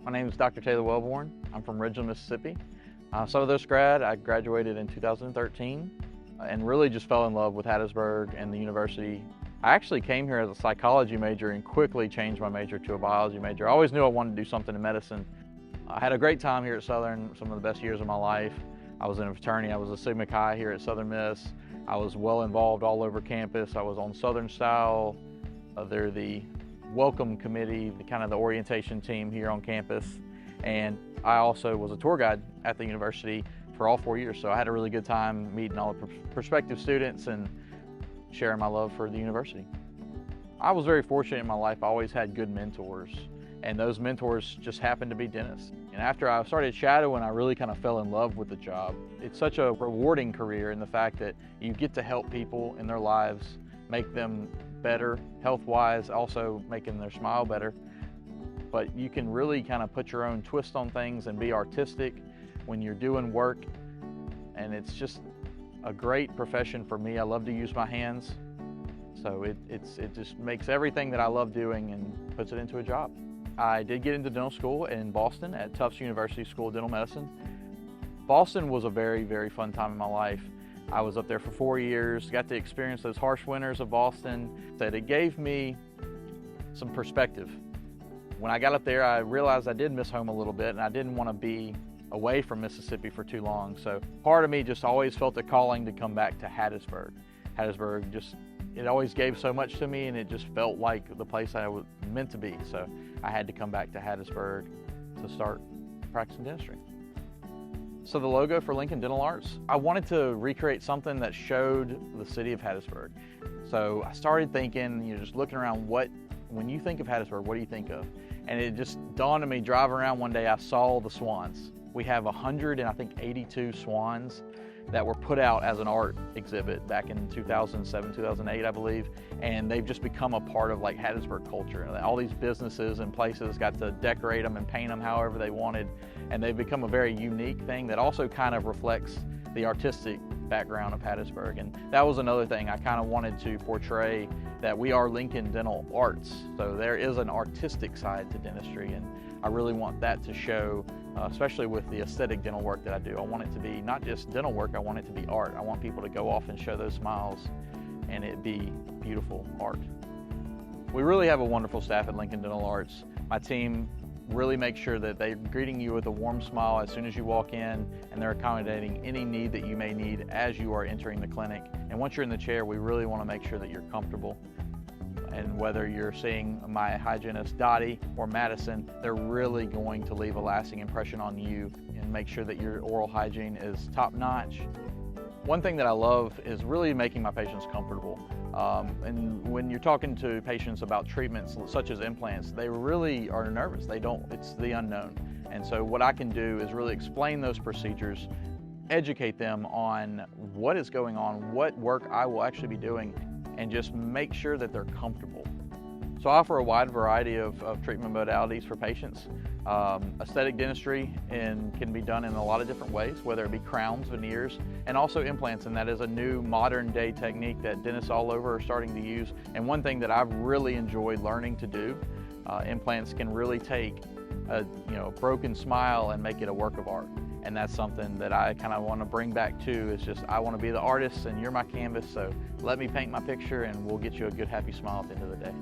My name is Dr. Taylor Welborn. I'm from Ridgeland, Mississippi. Southern grad. I graduated in 2013 and really just fell in love with Hattiesburg and the university. I actually came here as a psychology major and quickly changed my major to a biology major. I always knew I wanted to do something in medicine. I had a great time here at Southern, some of the best years of my life. I was in a fraternity. I was a Sigma Chi here at Southern Miss. I was well involved all over campus. I was on Southern Style. They're the welcome committee, the orientation team here on campus. And I also was a tour guide at the university for all 4 years. So I had a really good time meeting all the prospective students and sharing my love for the university. I was very fortunate in my life. I always had good mentors, and those mentors just happened to be dentists. And after I started shadowing, I really kind of fell in love with the job. It's such a rewarding career in the fact that you get to help people in their lives, make them better health-wise, also making their smile better. But you can really kind of put your own twist on things and be artistic when you're doing work. And it's just a great profession for me. I love to use my hands. So it just makes everything that I love doing and puts it into a job. I did get into dental school in Boston at Tufts University School of Dental Medicine. Boston was a very, very fun time in my life. I was up there for 4 years, got to experience those harsh winters of Boston. It gave me some perspective. When I got up there, I realized I did miss home a little bit, and I didn't want to be away from Mississippi for too long. So part of me just always felt a calling to come back to Hattiesburg. Hattiesburg it always gave so much to me, and it just felt like the place I was meant to be. So I had to come back to Hattiesburg to start practicing dentistry. So the logo for Lincoln Dental Arts, I wanted to recreate something that showed the city of Hattiesburg. So I started thinking, just looking around, when you think of Hattiesburg, what do you think of? And it just dawned on me, driving around one day, I saw the swans. We have 182 swans that were put out as an art exhibit back in 2007, 2008, I believe. And they've just become a part of Hattiesburg culture. And all these businesses and places got to decorate them and paint them however they wanted. And they've become a very unique thing that also kind of reflects the artistic background of Hattiesburg. And that was another thing I kind of wanted to portray, that we are Lincoln Dental Arts. So there is an artistic side to dentistry, and I really want that to show, especially with the aesthetic dental work that I do. I want it to be not just dental work, I want it to be art. I want people to go off and show those smiles and it be beautiful art. We really have a wonderful staff at Lincoln Dental Arts. My team really makes sure that they're greeting you with a warm smile as soon as you walk in, and they're accommodating any need that you may need as you are entering the clinic. And once you're in the chair, we really want to make sure that you're comfortable. And whether you're seeing my hygienist Dottie or Madison, they're really going to leave a lasting impression on you and make sure that your oral hygiene is top-notch. One thing that I love is really making my patients comfortable. And when you're talking to patients about treatments such as implants, they really are nervous. It's the unknown. And so what I can do is really explain those procedures, educate them on what is going on, what work I will actually be doing, and just make sure that they're comfortable. So I offer a wide variety of treatment modalities for patients. Aesthetic dentistry can be done in a lot of different ways, whether it be crowns, veneers, and also implants, and that is a new modern day technique that dentists all over are starting to use. And one thing that I've really enjoyed learning to do, implants can really take a broken smile and make it a work of art. And that's something that I kind of want to bring back too. It's just, I want to be the artist and you're my canvas, so let me paint my picture and we'll get you a good happy smile at the end of the day.